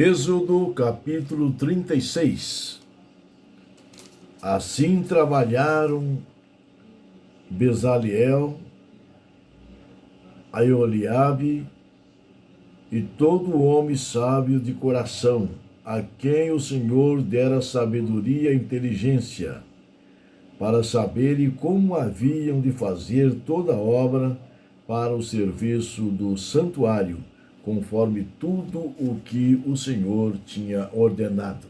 Êxodo capítulo 36. Assim trabalharam Bezaleel, Aioliabe e todo homem sábio de coração, a quem o Senhor dera sabedoria e inteligência, para saberem como haviam de fazer toda a obra para o serviço do santuário, conforme tudo o que o Senhor tinha ordenado.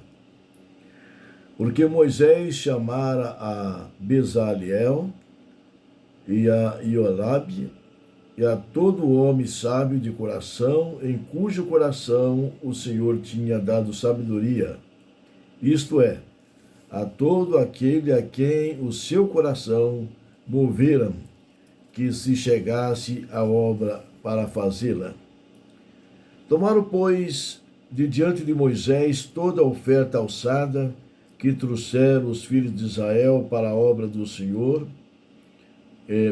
Porque Moisés chamara a Bezaleel e a Aioliabe e a todo homem sábio de coração, em cujo coração o Senhor tinha dado sabedoria, isto é, a todo aquele a quem o seu coração movera, que se chegasse à obra para fazê-la. Tomaram, pois, de diante de Moisés toda a oferta alçada que trouxeram os filhos de Israel para a obra do Senhor,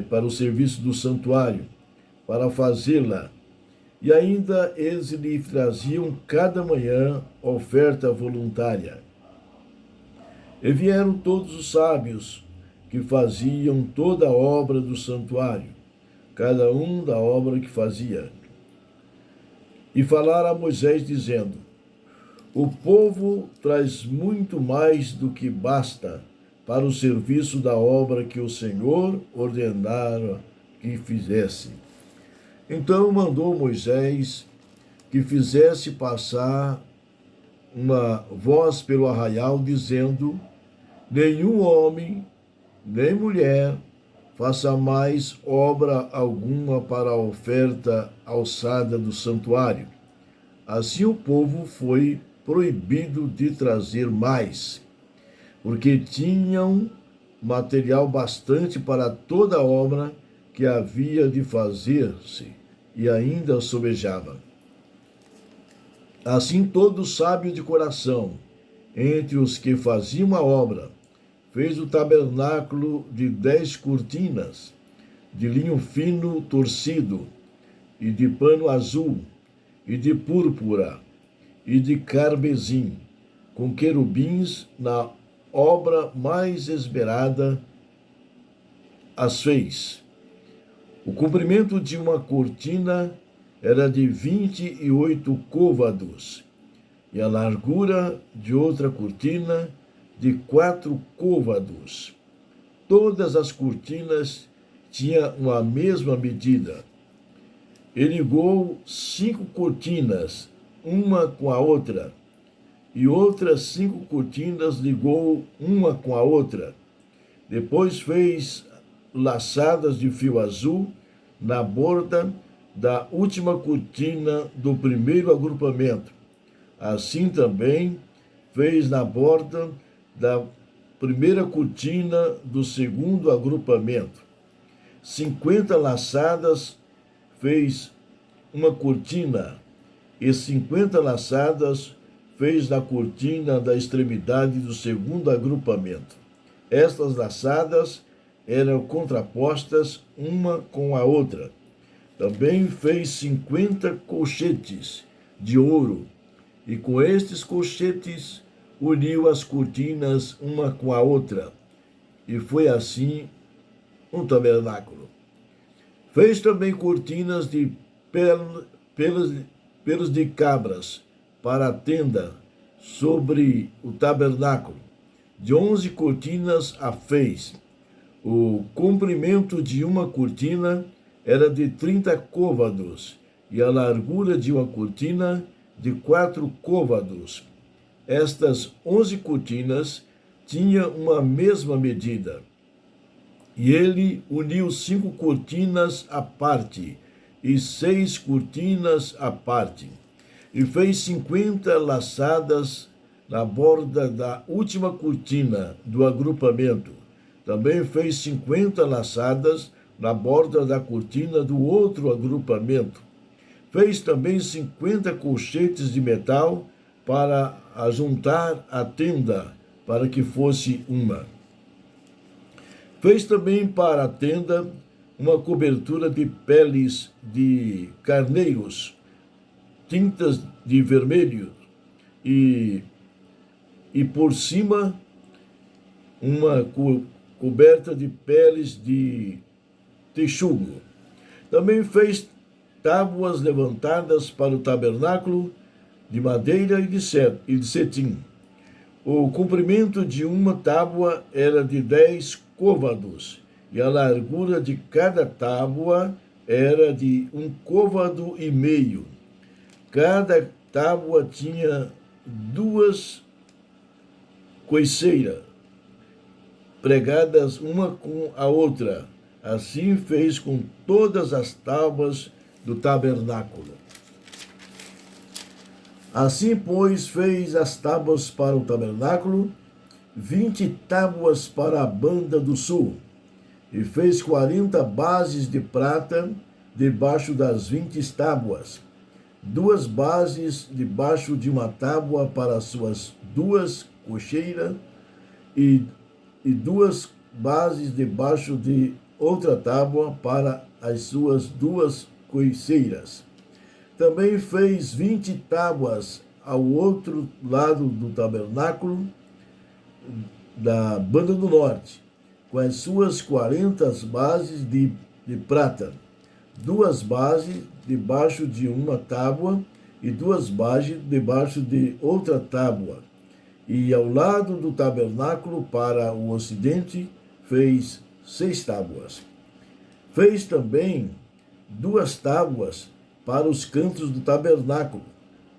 para o serviço do santuário, para fazê-la. E ainda eles lhe traziam cada manhã oferta voluntária. E vieram todos os sábios que faziam toda a obra do santuário, cada um da obra que fazia. E falaram a Moisés, dizendo: o povo traz muito mais do que basta para o serviço da obra que o Senhor ordenara que fizesse. Então mandou Moisés que fizesse passar uma voz pelo arraial, dizendo: nenhum homem, nem mulher, faça mais obra alguma para a oferta alçada do santuário. Assim o povo foi proibido de trazer mais, porque tinham material bastante para toda a obra que havia de fazer-se, e ainda sobejava. Assim todo sábio de coração, entre os que faziam a obra, fez o tabernáculo de 10 cortinas, de linho fino torcido, e de pano azul, e de púrpura, e de carmesim, com querubins na obra mais esmerada as fez. O comprimento de uma cortina era de 28 côvados, e a largura de outra cortina de 4 côvados. Todas as cortinas tinham a mesma medida. E ligou 5 cortinas, uma com a outra, e outras 5 cortinas ligou uma com a outra. Depois fez laçadas de fio azul na borda da última cortina do primeiro agrupamento. Assim também fez na borda da primeira cortina do segundo agrupamento. 50 laçadas fez uma cortina, e 50 laçadas fez na cortina da extremidade do segundo agrupamento. Estas laçadas eram contrapostas uma com a outra. Também fez 50 colchetes de ouro, e com estes colchetes uniu as cortinas uma com a outra, e foi assim um tabernáculo. Fez também cortinas de pelos de cabras para a tenda sobre o tabernáculo. De 11 cortinas a fez. O comprimento de uma cortina era de 30 côvados, e a largura de uma cortina de 4 côvados. Estas 11 cortinas tinham uma mesma medida. E ele uniu 5 cortinas à parte, e 6 cortinas à parte, e fez 50 laçadas na borda da última cortina do agrupamento. Também fez 50 laçadas na borda da cortina do outro agrupamento. Fez também 50 colchetes de metal para ajuntar a tenda, para que fosse uma. Fez também para a tenda uma cobertura de peles de carneiros, tintas de vermelho, e, e por cima uma coberta de peles de texugo. Também fez tábuas levantadas para o tabernáculo de madeira e de cetim. O comprimento de uma tábua era de 10 côvados, e a largura de cada tábua era de 1,5 côvados. Cada tábua tinha 2 coiceiras pregadas uma com a outra. Assim fez com todas as tábuas do tabernáculo. Assim, pois, fez as tábuas para o tabernáculo, 20 tábuas para a banda do sul, e fez 40 bases de prata debaixo das 20 tábuas, 2 bases debaixo de uma tábua para as suas 2 cocheiras, e 2 bases debaixo de outra tábua para as suas 2 coiceiras. Também fez 20 tábuas ao outro lado do tabernáculo da banda do norte, com as suas 40 bases de prata, 2 bases debaixo de uma tábua e 2 bases debaixo de outra tábua. E ao lado do tabernáculo para o ocidente fez 6 tábuas. Fez também 2 tábuas para os cantos do tabernáculo,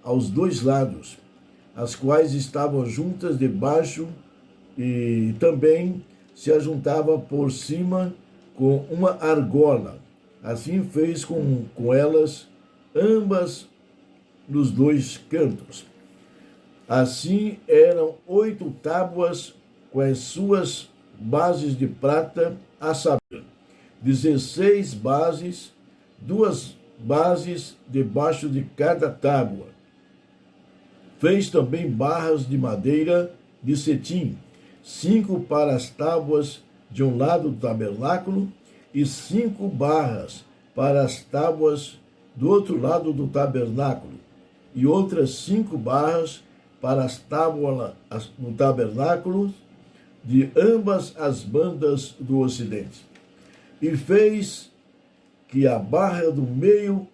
aos 2 lados, as quais estavam juntas debaixo e também se ajuntava por cima com uma argola. Assim fez com elas ambas nos 2 cantos. Assim eram 8 tábuas com as suas bases de prata, a saber, 16 bases, 2 bases debaixo de cada tábua. Fez também barras de madeira de cetim, 5 para as tábuas de um lado do tabernáculo e 5 barras para as tábuas do outro lado do tabernáculo, e outras 5 barras para as tábuas do tabernáculo de ambas as bandas do ocidente. E fez que a barra do meio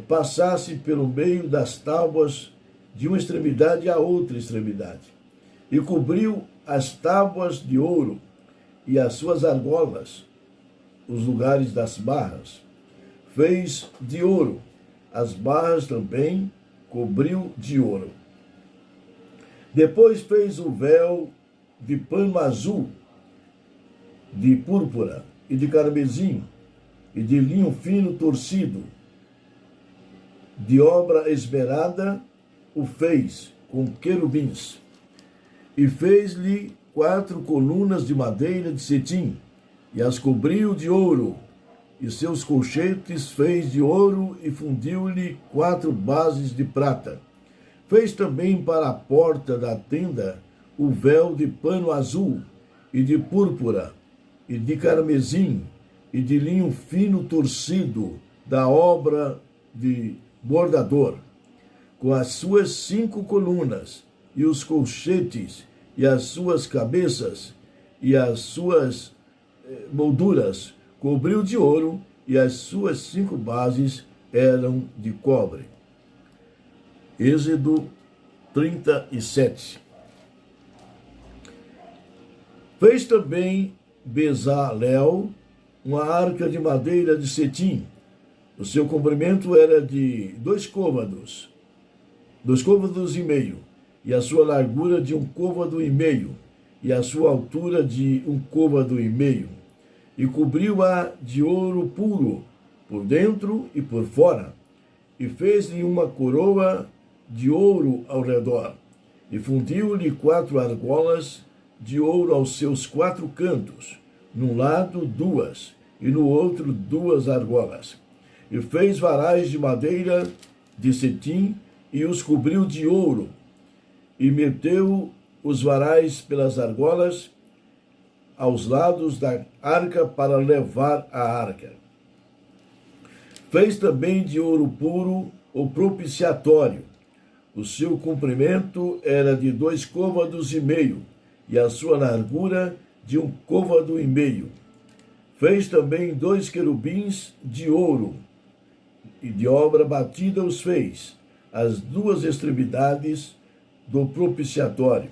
passasse pelo meio das tábuas de uma extremidade à outra extremidade. E cobriu as tábuas de ouro e as suas argolas, os lugares das barras. Fez de ouro. As barras também cobriu de ouro. Depois fez o véu de pano azul, de púrpura e de carmesim, e de linho fino torcido, de obra esmerada, o fez com querubins. E fez-lhe 4 colunas de madeira de cetim, e as cobriu de ouro, e seus colchetes fez de ouro, e fundiu-lhe 4 bases de prata. Fez também para a porta da tenda o véu de pano azul, e de púrpura, e de carmesim, e de linho fino torcido, da obra de bordador, com as suas 5 colunas, e os colchetes, e as suas cabeças, e as suas molduras, cobriu de ouro, e as suas 5 bases eram de cobre. Êxodo 37. Fez também Bezalel uma arca de madeira de cetim. O seu comprimento era de 2 côvados, 2,5 côvados, e a sua largura de 1,5 côvado, e a sua altura de 1,5 côvado. E cobriu-a de ouro puro, por dentro e por fora, e fez-lhe uma coroa de ouro ao redor, e fundiu-lhe 4 argolas de ouro aos seus 4 cantos, num lado 2, e no outro 2 argolas. E fez varais de madeira de cetim, e os cobriu de ouro, e meteu os varais pelas argolas aos lados da arca para levar a arca. Fez também de ouro puro o propiciatório, O seu comprimento era de 2,5 côvados, e a sua largura de 1,5 côvado. Fez também 2 querubins de ouro, e de obra batida os fez, as duas extremidades do propiciatório.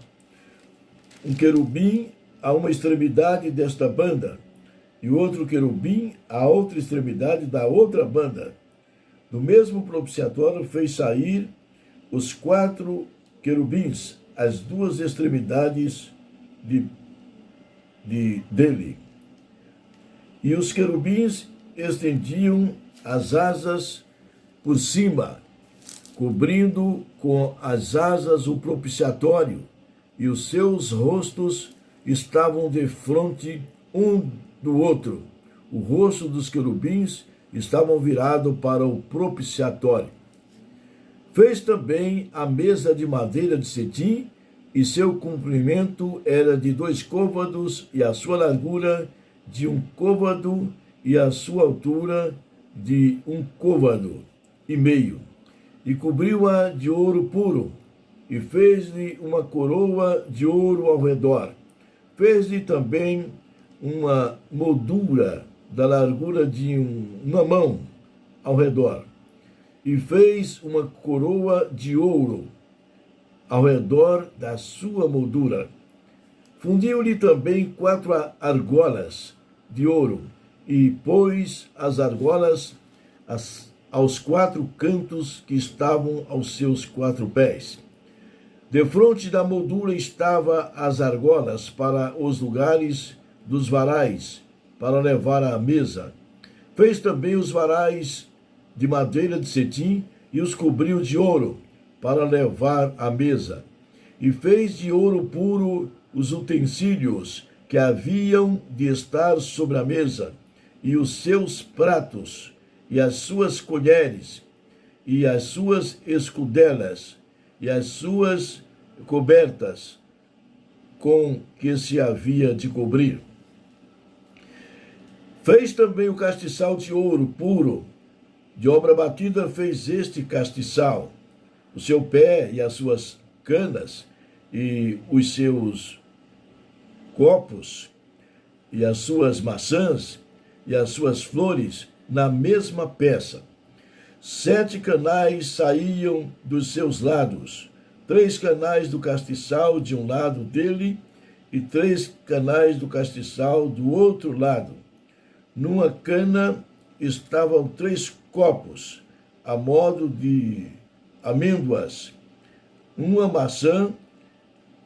Um querubim a uma extremidade desta banda, e outro querubim à outra extremidade da outra banda. Do mesmo propiciatório fez sair os 4 querubins, as duas extremidades dele. E os querubins estendiam as asas por cima, cobrindo com as asas o propiciatório, e os seus rostos estavam defronte um do outro. O rosto dos querubins estavam virado para o propiciatório. Fez também a mesa de madeira de cetim, e seu comprimento era de 2 côvados, e a sua largura de 1,5 côvado, e a sua altura de 1,5 côvado. E cobriu-a de ouro puro, e fez-lhe uma coroa de ouro ao redor. Fez-lhe também uma moldura da largura de uma mão ao redor, e fez uma coroa de ouro ao redor da sua moldura. Fundiu-lhe também 4 argolas de ouro, e pôs as argolas aos 4 cantos que estavam aos seus 4 pés. Defronte da moldura estavam as argolas para os lugares dos varais, para levar à mesa. Fez também os varais de madeira de cetim, e os cobriu de ouro, para levar à mesa. E fez de ouro puro os utensílios que haviam de estar sobre a mesa, e os seus pratos, e as suas colheres, e as suas escudelas, e as suas cobertas, com que se havia de cobrir. Fez também o castiçal de ouro puro, de obra batida fez este castiçal, o seu pé e as suas canas, e os seus copos, e as suas maçãs, e as suas flores, na mesma peça. 7 canais saíam dos seus lados, 3 canais do castiçal de um lado dele, e 3 canais do castiçal do outro lado. Numa cana estavam 3 copos, a modo de amêndoas, uma maçã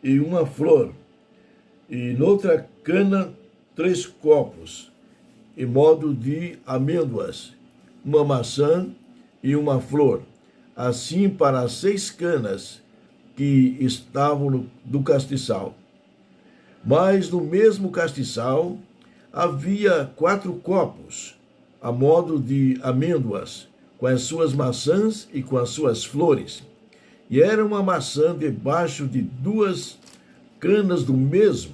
e uma flor. E noutra cana 3 copos, em modo de amêndoas, uma maçã e uma flor. Assim para as 6 canas que estavam do castiçal. Mas no mesmo castiçal havia 4 copos, a modo de amêndoas, com as suas maçãs e com as suas flores. E era uma maçã debaixo de 2 canas do mesmo,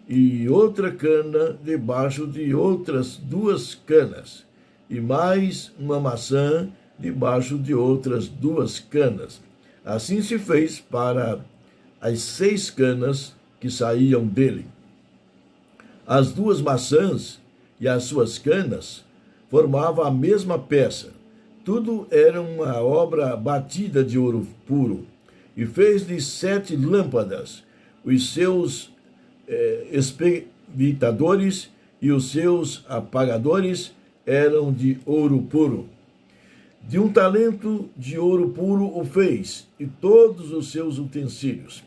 e outra cana debaixo de outras 2 canas, e mais uma maçã debaixo de outras 2 canas. Assim se fez para as 6 canas que saíam dele. As 2 maçãs e as suas canas formavam a mesma peça. Tudo era uma obra batida de ouro puro. E fez-lhe 7 lâmpadas, os seus espevitadores e os seus apagadores eram de ouro puro. De 1 talento de ouro puro o fez, e todos os seus utensílios.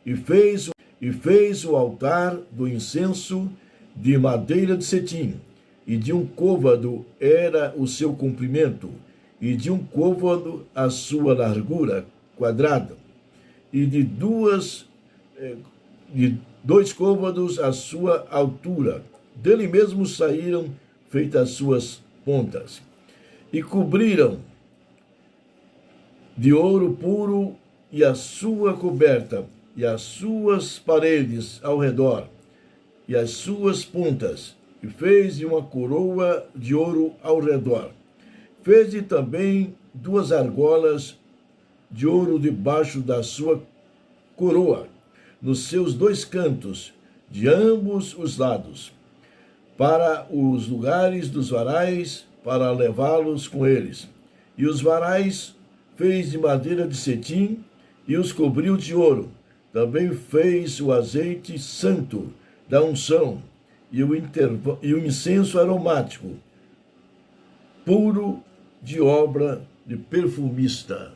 E fez o altar do incenso de madeira de cetim, e de 1 côvado era o seu comprimento, e de 1 côvado a sua largura quadrada, e de 2 côvados a sua altura. Dele mesmo saíram feitas as suas pontas. E cobriram de ouro puro e a sua coberta, e as suas paredes ao redor, e as suas pontas, e fez-lhe uma coroa de ouro ao redor. Fez-lhe também 2 argolas de ouro debaixo da sua coroa, nos seus dois cantos, de ambos os lados, para os lugares dos varais, para levá-los com eles. E os varais fez de madeira de cetim e os cobriu de ouro. Também fez o azeite santo da unção e o incenso aromático, puro de obra de perfumista.